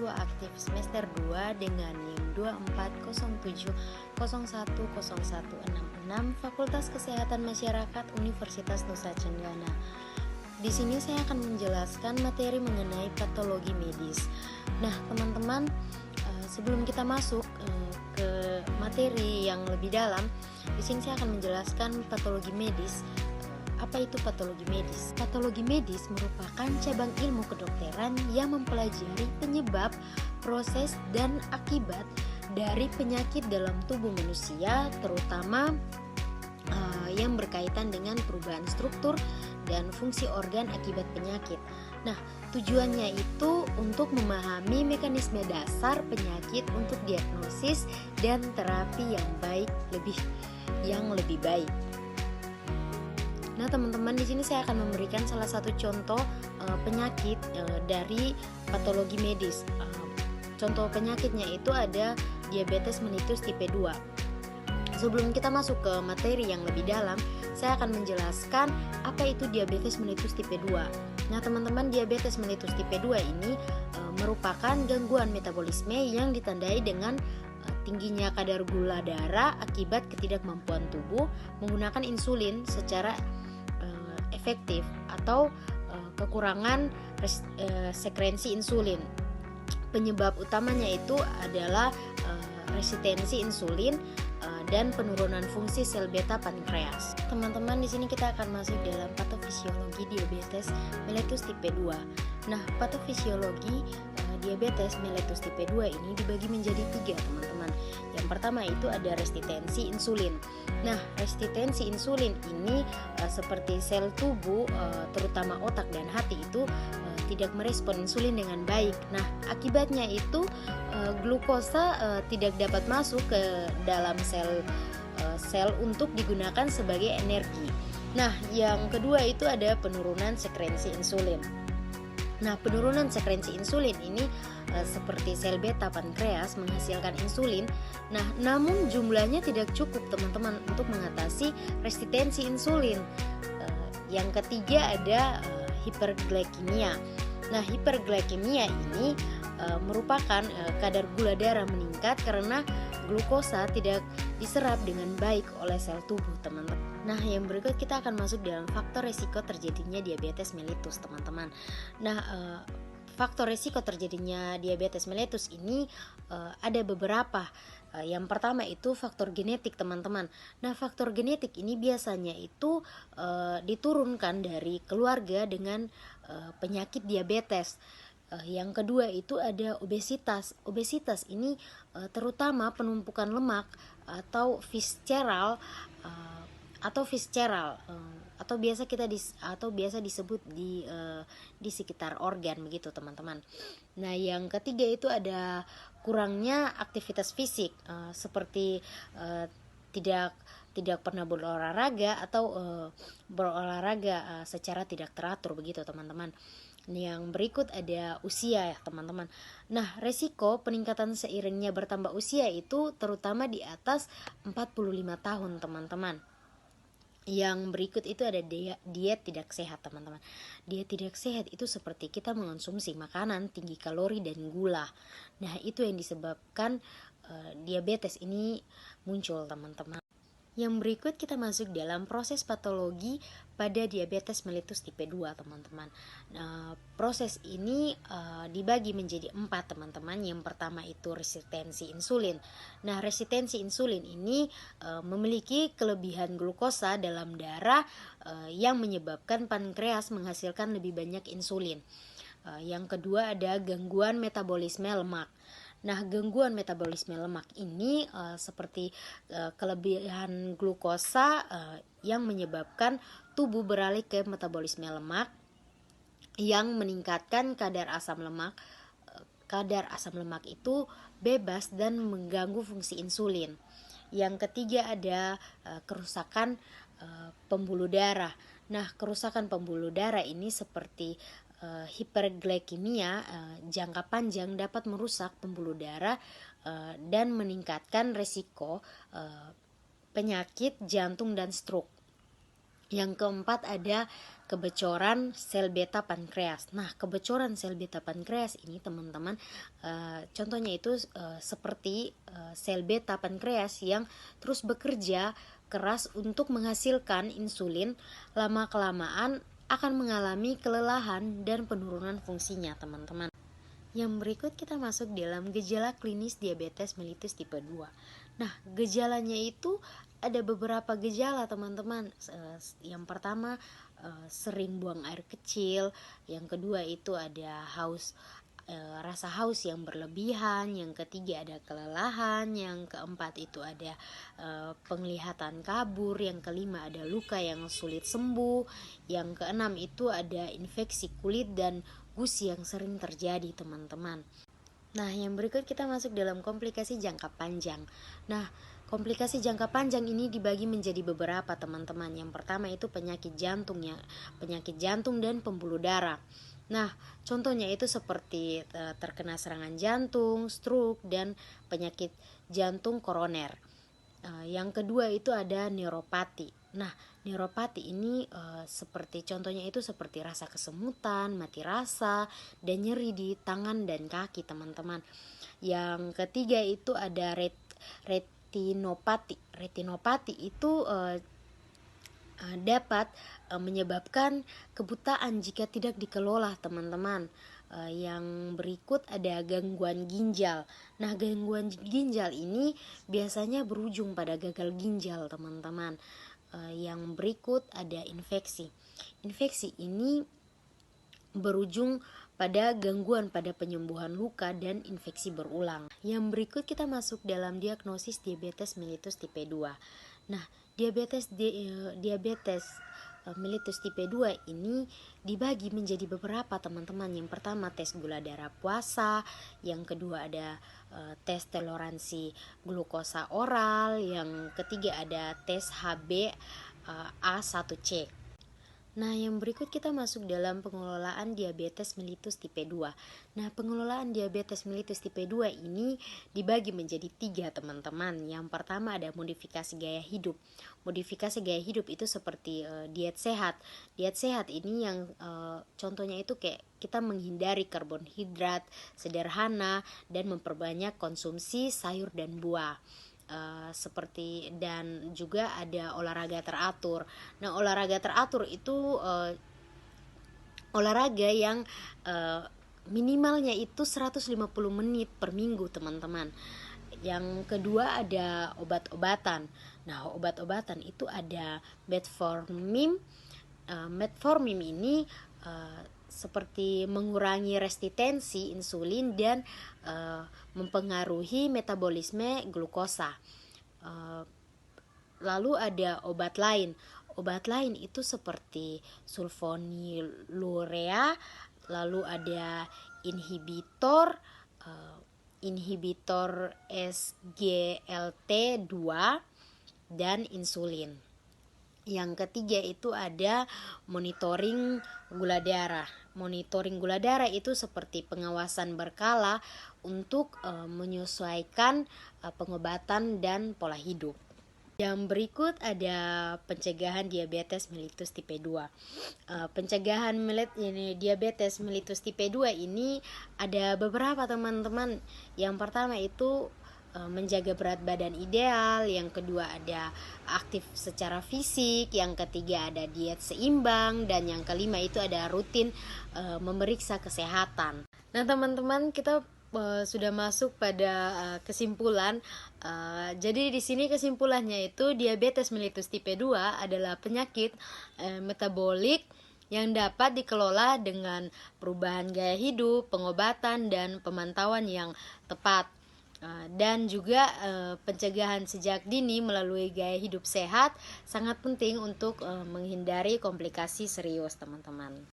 siswa aktif semester 2 dengan NIM 2407010166 Fakultas Kesehatan Masyarakat Universitas Nusa Cendana. Di sini saya akan menjelaskan materi mengenai patologi medis. Nah, teman-teman, sebelum kita masuk ke materi yang lebih dalam, di sini saya akan menjelaskan patologi medis. Apa itu patologi medis? Patologi medis merupakan cabang ilmu kedokteran yang mempelajari penyebab, proses, dan akibat dari penyakit dalam tubuh manusia, terutama yang berkaitan dengan perubahan struktur dan fungsi organ akibat penyakit. Nah, tujuannya itu untuk memahami mekanisme dasar penyakit untuk diagnosis dan terapi yang lebih baik. Nah, teman-teman, di sini saya akan memberikan salah satu contoh penyakit dari patologi medis. Contoh penyakitnya itu ada diabetes mellitus tipe 2. Sebelum kita masuk ke materi yang lebih dalam, saya akan menjelaskan apa itu diabetes mellitus tipe 2. Nah, teman-teman, diabetes mellitus tipe 2 ini merupakan gangguan metabolisme yang ditandai dengan tingginya kadar gula darah akibat ketidakmampuan tubuh menggunakan insulin secara efektif atau kekurangan sekrensi insulin. Penyebab utamanya itu adalah resistensi insulin dan penurunan fungsi sel beta pankreas. Teman-teman, di sini kita akan masuk dalam patofisiologi diabetes mellitus tipe 2. Nah, patofisiologi diabetes mellitus tipe 2 ini dibagi menjadi 3, teman-teman. Yang pertama itu ada resistensi insulin. Nah, resistensi insulin ini seperti sel tubuh, terutama otak dan hati itu tidak merespon insulin dengan baik. Nah, akibatnya itu glukosa tidak dapat masuk ke dalam sel untuk digunakan sebagai energi. Nah, yang kedua itu ada penurunan sekrensi insulin. Nah, penurunan sekrensi insulin ini seperti sel beta pankreas menghasilkan insulin. Nah, namun jumlahnya tidak cukup, teman-teman, untuk mengatasi resistensi insulin. Yang ketiga ada hiperglikemia. Nah, hiperglikemia ini merupakan kadar gula darah meningkat karena glukosa tidak diserap dengan baik oleh sel tubuh, teman-teman. Nah, yang berikut kita akan masuk dalam faktor resiko terjadinya diabetes mellitus, teman-teman. Nah, faktor resiko terjadinya diabetes mellitus ini ada beberapa. Yang pertama itu faktor genetik, teman-teman. Nah, faktor genetik ini biasanya itu diturunkan dari keluarga dengan penyakit diabetes. Yang kedua itu ada obesitas. Obesitas ini terutama penumpukan lemak atau visceral atau biasa disebut di sekitar organ, begitu, teman-teman. Nah, yang ketiga itu ada kurangnya aktivitas fisik, seperti tidak pernah berolahraga atau berolahraga secara tidak teratur, begitu, teman-teman. Yang berikut ada usia, ya, teman-teman. Nah, resiko peningkatan seiringnya bertambah usia itu terutama di atas 45 tahun, teman-teman. Yang berikut itu ada diet tidak sehat, teman-teman. Diet tidak sehat itu seperti kita mengonsumsi makanan tinggi kalori dan gula. Nah, itu yang disebabkan diabetes ini muncul, teman-teman. Yang berikut kita masuk dalam proses patologi pada diabetes mellitus tipe 2, teman-teman. Nah, proses ini dibagi menjadi 4, teman-teman. Yang pertama itu resistensi insulin. Nah, resistensi insulin ini memiliki kelebihan glukosa dalam darah yang menyebabkan pankreas menghasilkan lebih banyak insulin. Yang kedua ada gangguan metabolisme lemak. Nah, gangguan metabolisme lemak ini seperti kelebihan glukosa yang menyebabkan tubuh beralih ke metabolisme lemak yang meningkatkan kadar asam lemak. Kadar asam lemak itu bebas dan mengganggu fungsi insulin. Yang ketiga ada kerusakan pembuluh darah. Nah, kerusakan pembuluh darah ini seperti hiperglikemia jangka panjang dapat merusak pembuluh darah dan meningkatkan resiko penyakit jantung dan stroke. Yang keempat ada kebocoran sel beta pankreas. Nah, kebocoran sel beta pankreas ini teman-teman, contohnya itu seperti sel beta pankreas yang terus bekerja keras untuk menghasilkan insulin, lama-kelamaan akan mengalami kelelahan dan penurunan fungsinya, teman-teman. Yang berikut kita masuk dalam gejala klinis diabetes mellitus tipe 2. Nah, gejalanya itu ada beberapa gejala, teman-teman. Yang pertama, sering buang air kecil. Yang kedua itu ada rasa haus yang berlebihan. Yang ketiga ada kelelahan. Yang keempat itu ada penglihatan kabur. Yang kelima ada luka yang sulit sembuh. Yang keenam itu ada infeksi kulit dan gusi yang sering terjadi, teman-teman. Nah, yang berikut kita masuk dalam komplikasi jangka panjang. Nah, komplikasi jangka panjang ini dibagi menjadi beberapa, teman-teman. Yang pertama itu penyakit jantung dan pembuluh darah. Nah, contohnya itu seperti terkena serangan jantung, stroke, dan penyakit jantung koroner. Yang kedua itu ada neuropati. Nah, neuropati ini seperti contohnya itu seperti rasa kesemutan, mati rasa, dan nyeri di tangan dan kaki, teman-teman. Yang ketiga itu ada retinopati. Retinopati itu dapat menyebabkan kebutaan jika tidak dikelola, teman-teman. Yang berikut ada gangguan ginjal. Nah, gangguan ginjal ini biasanya berujung pada gagal ginjal, teman-teman. Yang berikut ada infeksi. Infeksi ini berujung pada gangguan pada penyembuhan luka dan infeksi berulang. Yang berikut kita masuk dalam diagnosis diabetes mellitus tipe 2. Nah, diabetes mellitus tipe 2 ini dibagi menjadi beberapa, teman-teman. Yang pertama tes gula darah puasa, yang kedua ada tes toleransi glukosa oral, yang ketiga ada tes HbA1c. Nah, yang berikut kita masuk dalam pengelolaan diabetes mellitus tipe 2. Nah, pengelolaan diabetes mellitus tipe 2 ini dibagi menjadi 3, teman-teman. Yang pertama ada modifikasi gaya hidup. Modifikasi gaya hidup itu seperti diet sehat. Diet sehat ini yang contohnya itu kayak kita menghindari karbohidrat sederhana dan memperbanyak konsumsi sayur dan buah. Seperti dan juga ada olahraga teratur. Nah, olahraga teratur itu olahraga yang minimalnya itu 150 menit per minggu, teman-teman. Yang kedua ada obat-obatan. Nah, obat-obatan itu ada metformin. Metformin ini seperti mengurangi resistensi insulin dan mempengaruhi metabolisme glukosa. Lalu ada obat lain. Obat lain itu seperti sulfonylurea, lalu ada inhibitor SGLT2 dan insulin. Yang ketiga itu ada monitoring gula darah. Monitoring gula darah itu seperti pengawasan berkala untuk menyesuaikan pengobatan dan pola hidup. Yang berikut ada pencegahan diabetes mellitus tipe 2. Pencegahan diabetes mellitus tipe 2 ini ada beberapa, teman-teman. Yang pertama itu menjaga berat badan ideal, yang kedua ada aktif secara fisik, yang ketiga ada diet seimbang, dan yang kelima itu ada rutin memeriksa kesehatan. Nah, teman-teman, kita sudah masuk pada kesimpulan. Jadi di sini kesimpulannya itu diabetes mellitus tipe 2 adalah penyakit metabolik yang dapat dikelola dengan perubahan gaya hidup, pengobatan, dan pemantauan yang tepat. Dan juga pencegahan sejak dini melalui gaya hidup sehat sangat penting untuk menghindari komplikasi serius, teman-teman.